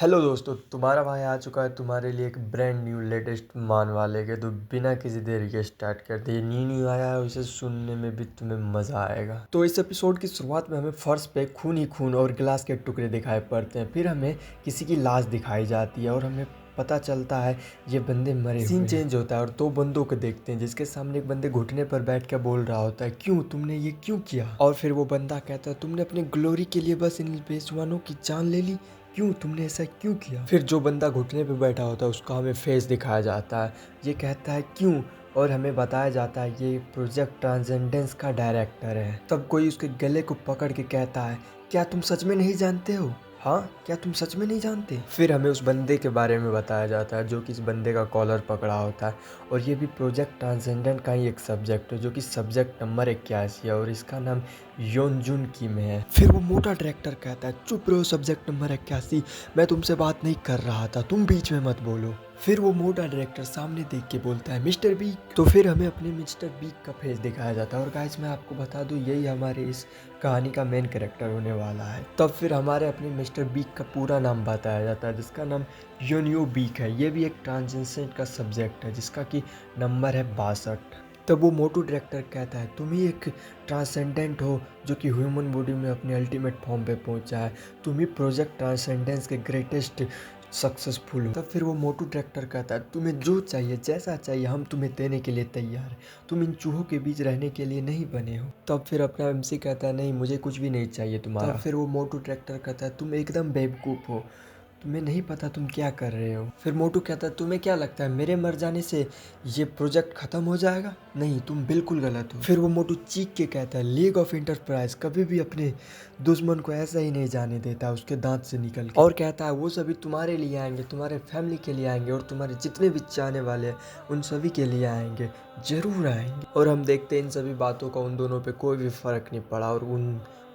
Hello दोस्तों, तुम्हारा भाई आ चुका है तुम्हारे लिए एक ब्रांड न्यू लेटेस्ट मान वाले के। तो बिना किसी देरी के स्टार्ट करते हैं। न्यू आया है, उसे सुनने में भी तुम्हें मज़ा आएगा। तो इस एपिसोड की शुरुआत में हमें फर्श पे खून ही खून और गिलास के टुकड़े दिखाई पड़ते हैं। फिर हमें किसी की लाश दिखाई जाती है और हमें पता चलता है ये बंदे मरे। सीन चेंज होता है और दो बंदों को देखते हैं, जिसके सामने एक बंदे घुटने पर बैठ कर बोल रहा होता है, क्यों तुमने ये क्यों किया। और फिर वो बंदा कहता है, तुमने अपनी ग्लोरी के लिए बस इन बेजुबानों की जान ले ली, क्यों तुमने ऐसा क्यों किया। फिर जो बंदा घुटने पे बैठा होता है उसका हमें फेस दिखाया जाता है। ये कहता है क्यों, और हमें बताया जाता है ये प्रोजेक्ट ट्रांसेंडेंस का डायरेक्टर है। तब कोई उसके गले को पकड़ के कहता है, क्या तुम सच में नहीं जानते हो? हाँ, क्या तुम सच में नहीं जानते? फिर हमें उस बंदे के बारे में बताया जाता है जो कि इस बंदे का कॉलर पकड़ा होता है। और ये भी प्रोजेक्ट ट्रांसेंडेंट का ही एक सब्जेक्ट है, जो कि सब्जेक्ट नंबर 81 है और इसका नाम योनजुन किम है। फिर वो मोटा डायरेक्टर कहता है, चुप रहो सब्जेक्ट नंबर 81, मैं तुमसे बात नहीं कर रहा था, तुम बीच में मत बोलो। फिर वो मोटा डायरेक्टर सामने देख के बोलता है, मिस्टर बीक। तो फिर हमें अपने मिस्टर बीक का फेस दिखाया जाता है। और गाइस मैं आपको बता दूं, यही हमारे इस कहानी का मेन कैरेक्टर होने वाला है। तब फिर हमारे अपने मिस्टर बीक का पूरा नाम बताया जाता है, जिसका नाम योनियो बीक है। ये भी एक ट्रांसेंडेंट का सब्जेक्ट है, जिसका कि नंबर है 62। तब वो मोटू डायरेक्टर कहता है, तुम ही एक ट्रांसेंडेंट हो जो कि ह्यूमन बॉडी में अपने अल्टीमेट फॉर्म पे पहुंचा है। तुम ही प्रोजेक्ट ट्रांसेंडेंस के ग्रेटेस्ट सक्सेसफुल हो। तब फिर वो मोटू डायरेक्टर कहता है, तुम्हें जो चाहिए जैसा चाहिए हम तुम्हें देने के लिए तैयार हैं। तुम इन चूहों के बीच रहने के लिए नहीं बने हो। तब फिर अपना एमसी कहता है, नहीं मुझे कुछ भी नहीं चाहिए तुम्हारा। तब फिर वो मोटू डायरेक्टर कहता है, तुम एकदम बेवकूफ़ हो, तुम्हें नहीं पता तुम क्या कर रहे हो। फिर मोटू कहता है, तुम्हें क्या लगता है मेरे मर जाने से ये प्रोजेक्ट खत्म हो जाएगा? नहीं, तुम बिल्कुल गलत हो। फिर वो मोटू चीख के कहता है, लीग ऑफ इंटरप्राइज कभी भी अपने दुश्मन को ऐसा ही नहीं जाने देता उसके दांत से निकल के। और कहता है वो सभी तुम्हारे लिए आएंगे, तुम्हारे फैमिली के लिए आएंगे और तुम्हारे जितने भी चाहने वाले हैं उन सभी के लिए आएंगे, जरूर आएंगे। और हम देखते हैं इन सभी बातों का उन दोनों पे कोई भी फर्क नहीं पड़ा और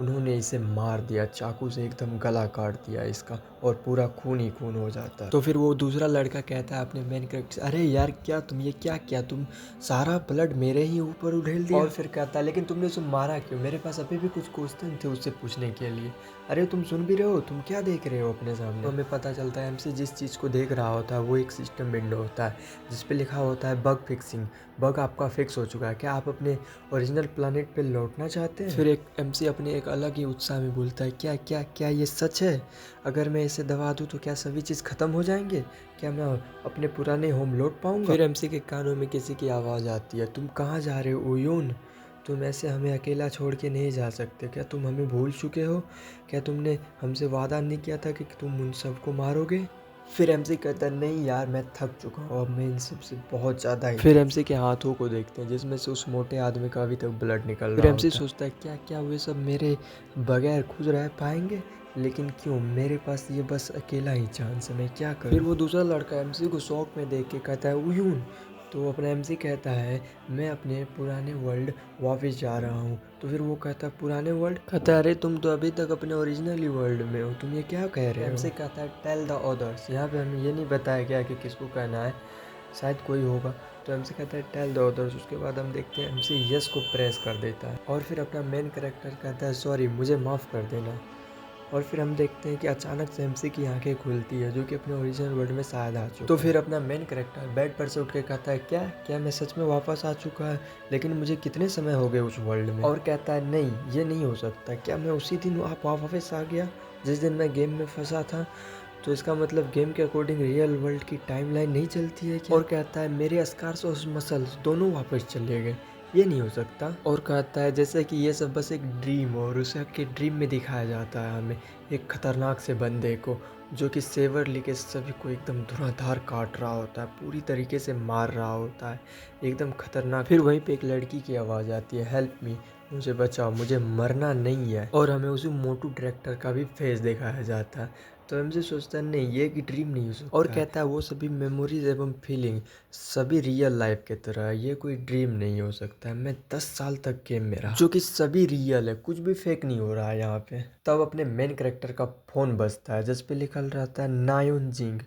उन्होंने इसे मार दिया, चाकू से एकदम गला काट दिया इसका और पूरा खून ही खून हो जाता है। तो फिर वो दूसरा लड़का कहता है अपने मेन कैरेक्टर, अरे यार क्या तुम ये क्या किया, तुम सारा ब्लड मेरे ही ऊपर उधेल दिया। और फिर कहता है, लेकिन तुमने उसे मारा क्यों? मेरे पास अभी भी कुछ क्वेश्चन थे उससे पूछने के लिए। अरे तुम सुन भी रहे हो, तुम क्या देख रहे हो अपने सामने? तो हमें पता चलता है एमसी जिस चीज़ को देख रहा होता है वो एक सिस्टम विंडो होता है, जिसपे लिखा होता है बग फिक्सिंग। बग आपका फिक्स हो चुका है, क्या आप अपने ओरिजिनल प्लानिट पे लौटना चाहते हैं? फिर एक एमसी अपने एक अलग ही उत्साह में बोलता है, क्या क्या क्या ये सच है? अगर मैं इसे दबा दूं तो क्या सभी चीज़ खत्म हो जाएंगे? क्या मैं अपने पुराने होम लौट पाऊंगा? फिर एमसी के कानों में किसी की आवाज़ आती है, तुम कहाँ जा रहे हो ओयोन? तुम ऐसे हमें अकेला छोड़ के नहीं जा सकते। क्या तुम हमें भूल चुके हो? क्या तुमने हमसे वादा नहीं किया था कि तुम उन सबको मारोगे? फिर एमसी कहता है, नहीं यार मैं थक चुका हूँ, अब मैं इन सब से बहुत ज़्यादा ही। फिर एमसी के हाथों को देखते हैं जिसमें से उस मोटे आदमी का अभी तक ब्लड निकल रहा है। फिर एमसी सोचता है, क्या क्या वे सब मेरे बगैर खुद रह पाएंगे? लेकिन क्यों, मेरे पास ये बस अकेला ही चांस है, मैं क्या करूं? फिर वो दूसरा लड़का एमसी को शौक में देख के कहता है, उयून। तो अपना एमसी कहता है, मैं अपने पुराने वर्ल्ड वापस जा रहा हूँ। तो फिर वो कहता है, पुराने वर्ल्ड? कहता है, अरे तुम तो अभी तक अपने ओरिजिनल ही वर्ल्ड में हो, तुम ये क्या कह रहे हो? एमसी कहता है, टेल द अदर्स। यहाँ पे हमें ये नहीं बताया गया कि किसको कहना है, शायद कोई होगा। तो एमसी कहता है, टेल द अदर्स। उसके बाद हम देखते हैं एमसी यस को प्रेस कर देता है और फिर अपना मेन कैरेक्टर कहता है, सॉरी मुझे माफ़ कर देना। और फिर हम देखते हैं कि अचानक से एमसी की आंखें खुलती है, जो कि अपने ओरिजिनल वर्ल्ड में शायद आ चुका है। तो फिर अपना मेन कैरेक्टर बेड पर से उठ के कहता है, क्या क्या मैं सच में वापस आ चुका है? लेकिन मुझे कितने समय हो गए उस वर्ल्ड में? और कहता है, नहीं ये नहीं हो सकता। क्या मैं उसी दिन आप वापस आ गया जिस दिन मैं गेम में फंसा था? तो इसका मतलब गेम के अकॉर्डिंग रियल वर्ल्ड की टाइमलाइन नहीं चलती है क्या? और कहता है, मेरे स्कार्स और मसल्स दोनों वापस चले गए, ये नहीं हो सकता। और कहता है जैसे कि ये सब बस एक ड्रीम हो, और उसे के ड्रीम में दिखाया जाता है हमें एक खतरनाक से बंदे को, जो कि सेवर लेके सभी को एकदम धुआंधार काट रहा होता है, पूरी तरीके से मार रहा होता है, एकदम खतरनाक। फिर वहीं पे एक लड़की की आवाज़ आती है, हेल्प मी, मुझे बचाओ, मुझे मरना नहीं है। और हमें उसी मोटू डायरेक्टर का भी फेस दिखाया जाता है। तो एमसी सोचता है, नहीं ये एक ड्रीम नहीं हो सकता। और कहता है, वो सभी मेमोरीज एवं फीलिंग सभी रियल लाइफ के तरह है, ये कोई ड्रीम नहीं हो सकता है। मैं 10 साल तक गेम में रहा, जो कि सभी रियल है, कुछ भी फेक नहीं हो रहा है यहाँ पे। तब अपने मेन कैरेक्टर का फ़ोन बजता है, जिस पे लिखा रहता है नायोन जिंग।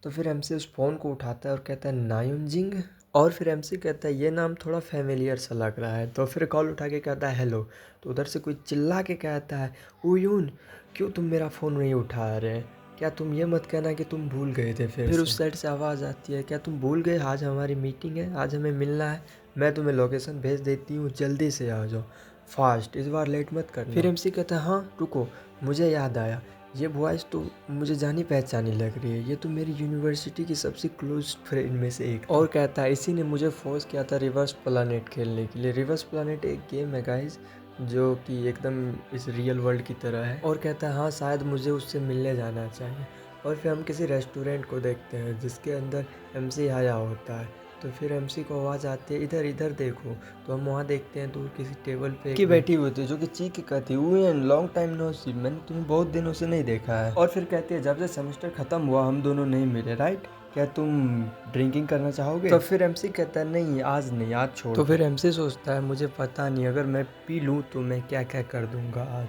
तो फिर एमसी उस फ़ोन को उठाता है और कहता है, नायोन जिंग? और फिर एमसी कहता है, ये नाम थोड़ा फेमिलियर सा लग रहा है। तो फिर कॉल उठा के कहता है, हेलो। तो उधर से कोई चिल्ला के कहता है, ओयून क्यों तुम मेरा फ़ोन नहीं उठा रहे? क्या तुम ये मत कहना कि तुम भूल गए थे फिर उस साइड से आवाज़ आती है, क्या तुम भूल गए, आज हमारी मीटिंग है, आज हमें मिलना है, मैं तुम्हें लोकेशन भेज देती हूँ, जल्दी से आ जाओ, फास्ट, इस बार लेट मत करना। फिर एमसी कहता है हाँ रुको, मुझे याद आया, ये वॉइस तो मुझे जानी पहचानी लग रही है, ये तो मेरी यूनिवर्सिटी की सबसे क्लोज फ्रेंड में से एक। और कहता है इसी ने मुझे फोर्स किया था रिवर्स प्लानेट खेलने के लिए। रिवर्स प्लानेट एक गेम है गाइस जो कि एकदम इस रियल वर्ल्ड की तरह है। और कहता है हाँ शायद मुझे उससे मिलने जाना चाहिए। और फिर हम किसी रेस्टोरेंट को देखते हैं जिसके अंदर एमसी आया होता है। तो फिर एमसी को आवाज़ आती है इधर इधर देखो। तो हम वहाँ देखते हैं दूर किसी टेबल पे की बैठी हुई थी जो कि चीख के कहती है लॉन्ग टाइम नो सी, मैंने तुम्हें बहुत दिनों से नहीं देखा है। और फिर कहती है जब से सेमेस्टर खत्म हुआ हम दोनों नहीं मिले, राइट, क्या तुम ड्रिंकिंग करना चाहोगे? तो फिर एमसी कहता है नहीं आज नहीं, आज छोड़। तो फिर एमसी सोचता है मुझे पता नहीं अगर मैं पी लूँ तो मैं क्या क्या कर दूंगा आज।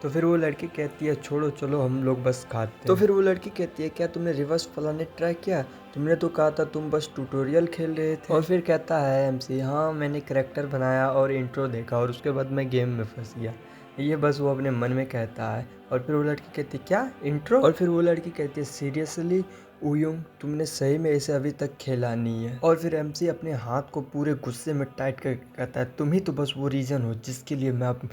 तो फिर वो लड़की कहती है छोड़ो चलो हम लोग बस खाते हैं। तो फिर वो लड़की कहती है क्या तुमने रिवर्स प्लानेट ट्राई किया, तुमने तो कहा था तुम बस ट्यूटोरियल खेल रहे थे। और फिर कहता है एमसी हाँ मैंने करैक्टर बनाया और इंट्रो देखा और उसके बाद मैं गेम में फंस गया। ये बस वो अपने मन में कहता है। और फिर वो लड़की कहती है क्या इंट्रो? और फिर वो लड़की कहती है सीरियसली उयुंग तुमने सही में इसे अभी तक खेला नहीं है। और फिर एमसी अपने हाथ को पूरे गुस्से में टाइट कर कहता है तुम ही तो बस वो रीज़न हो जिसके लिए मैं अब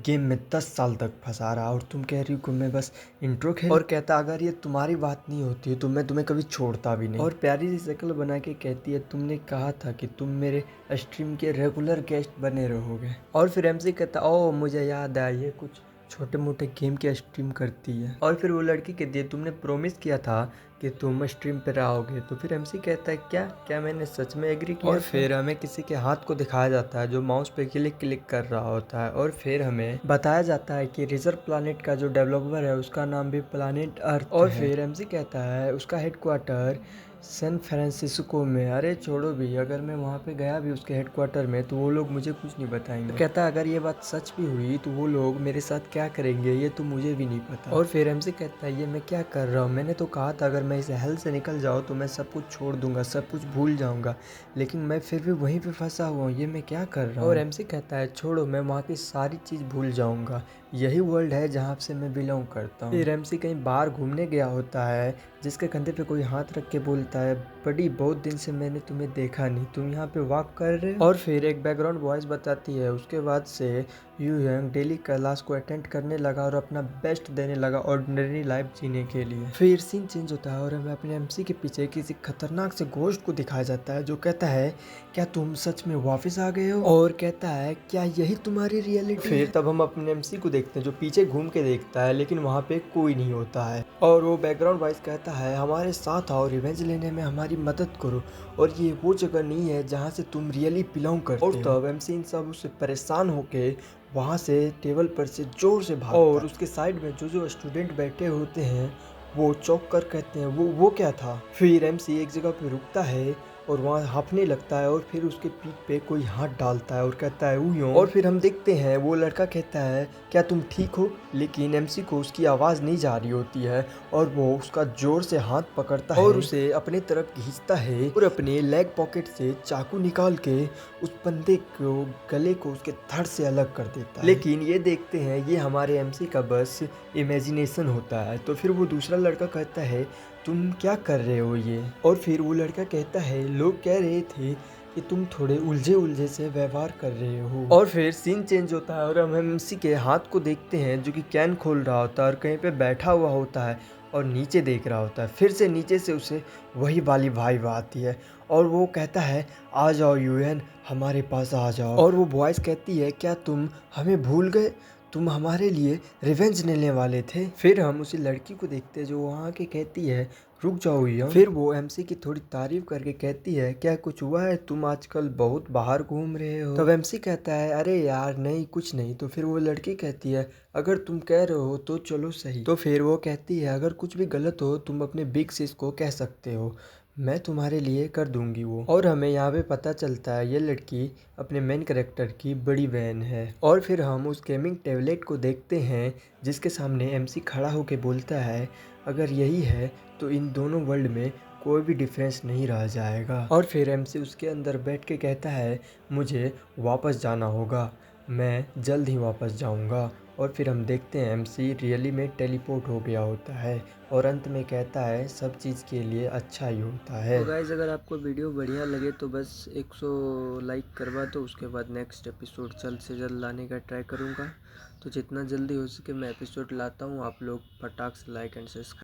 गेम में 10 साल तक फंसा रहा और तुम कह रही हो कि मैं बस इंट्रो खेल। और कहता अगर ये तुम्हारी बात नहीं होती तो मैं तुम्हें कभी छोड़ता भी नहीं। और प्यारी सी शक्ल बना के कहती है तुमने कहा था कि तुम मेरे स्ट्रीम के रेगुलर गेस्ट बने रहोगे। और फिर एमसी कहता ओ मुझे याद आया ये कुछ छोटे मोटे गेम के स्ट्रीम करती है। और फिर वो लड़की कहती है तुमने प्रॉमिस किया था कि तुम स्ट्रीम पे रहोगे। तो फिर एमसी कहता है क्या क्या मैंने सच में एग्री किया? और फिर हमें किसी के हाथ को दिखाया जाता है जो माउस पे क्लिक क्लिक कर रहा होता है। और फिर हमें बताया जाता है कि रिजर्व प्लानेट का जो डेवलपर है उसका नाम भी प्लानेट अर्थ और फिर एमसी कहता है उसका हेडक्वार्टर सैन फ्रांसिस्को में। अरे छोड़ो भी, अगर मैं वहाँ पे गया भी उसके हेडक्वार्टर में तो वो लोग मुझे कुछ नहीं बताएंगे। तो कहता है अगर ये बात सच भी हुई तो वो लोग मेरे साथ क्या करेंगे ये तो मुझे भी नहीं पता। और फिर एमसी कहता है ये मैं क्या कर रहा हूँ, मैंने तो कहा था अगर मैं इस हेल से निकल जाऊँ तो मैं सब कुछ छोड़ दूंगा, सब कुछ भूल जाऊँगा, लेकिन मैं फिर भी वहीं पर फंसा हुआ हूँ, ये मैं क्या कर रहा हूँ। और एमसी कहता है छोड़ो मैं वहाँ की सारी चीज़ भूल जाऊँगा, यही वर्ल्ड है जहाँ से मैं बिलोंग करता हूँ। फिर एमसी कहीं बाहर घूमने गया होता है जिसके कंधे पे कोई हाथ रख के बोलता है बड़ी बहुत दिन से मैंने तुम्हें देखा नहीं, तुम यहाँ पे वॉक कर रहे हो? और फिर एक बैकग्राउंड वॉइस बताती है उसके बाद से यूयंग डेली क्लास को अटेंड करने लगा और अपना बेस्ट देने लगा ऑर्डिनरी लाइफ जीने के लिए। फिर सीन चेंज होता है और हमें अपने एमसी के पीछे किसी खतरनाक से घोस्ट को दिखाया जाता है जो कहता है क्या तुम सच में वापस आ गए हो? और कहता है क्या यही तुम्हारी रियलिटी? फिर तब हम अपने एमसी को देखते हैं जो पीछे घूम के देखता है लेकिन वहाँ पे कोई नहीं होता है। और वो बैकग्राउंड वॉइस कहता है हमारे साथ आओ, रिवेंज लेने में हमारी मदद करो, और ये वो जगह नहीं है जहाँ से तुम रियली बिलोंग करते हो। और तब एमसी इन सब उससे परेशान होके वहाँ से टेबल पर से जोर से भागता और उसके साइड में जो स्टूडेंट बैठे होते हैं वो चौंक कर कहते हैं वो क्या था? फिर एमसी एक जगह पे रुकता है और वहाँ हाँफने लगता है और फिर उसके पीठ पे कोई हाथ डालता है और कहता है उयों। और फिर हम देखते हैं वो लड़का कहता है क्या तुम ठीक हो? लेकिन एमसी को उसकी आवाज़ नहीं जा रही होती है और वो उसका जोर से हाथ पकड़ता है और उसे अपनी तरफ खींचता है और अपने लेग पॉकेट से चाकू निकाल के उस बंदे को गले को उसके धड़ से अलग कर देता है। लेकिन ये देखते हैं ये हमारे एमसी का बस इमेजिनेशन होता है। तो फिर वो दूसरा लड़का कहता है तुम क्या कर रहे हो ये? और फिर वो लड़का कहता है लोग कह रहे थे कि तुम थोड़े उलझे उलझे से व्यवहार कर रहे हो। और फिर सीन चेंज होता है और हम एमसी के हाथ को देखते हैं जो कि कैन खोल रहा होता है और कहीं पे बैठा हुआ होता है और नीचे देख रहा होता है। फिर से नीचे से उसे वही वाली वाइब आती है और वो कहता है आ जाओ यूएन, हमारे पास आ जाओ। और वो वॉइस कहती है क्या तुम हमें भूल गए, तुम हमारे लिए रिवेंज लेने वाले थे? फिर हम उसी लड़की को देखते हैं जो वहाँ के कहती है रुक जाओ यम। फिर वो एमसी की थोड़ी तारीफ करके कहती है क्या कुछ हुआ है, तुम आजकल बहुत बाहर घूम रहे हो? तब एमसी कहता है अरे यार नहीं कुछ नहीं। तो फिर वो लड़की कहती है अगर तुम कह रहे हो तो चलो सही। तो फिर वो कहती है अगर कुछ भी गलत हो तुम अपने बिग सिस को कह सकते हो, मैं तुम्हारे लिए कर दूंगी वो। और हमें यहाँ पे पता चलता है ये लड़की अपने मेन कैरेक्टर की बड़ी बहन है। और फिर हम उस गेमिंग टैबलेट को देखते हैं जिसके सामने एमसी खड़ा होके बोलता है अगर यही है तो इन दोनों वर्ल्ड में कोई भी डिफरेंस नहीं रह जाएगा। और फिर एमसी उसके अंदर बैठ के कहता है मुझे वापस जाना होगा, मैं जल्द ही वापस जाऊंगा। और फिर हम देखते हैं एमसी रियली में टेलीपोर्ट हो गया होता है और अंत में कहता है सब चीज़ के लिए अच्छा ही होता है। तो गाइस अगर आपको वीडियो बढ़िया लगे तो बस 100 लाइक करवा दो, उसके बाद नेक्स्ट एपिसोड जल्द से जल्द लाने का ट्राई करूँगा। तो जितना जल्दी हो सके मैं एपिसोड लाता हूँ, आप लोग फटाक से लाइक एंड सब्सक्राइब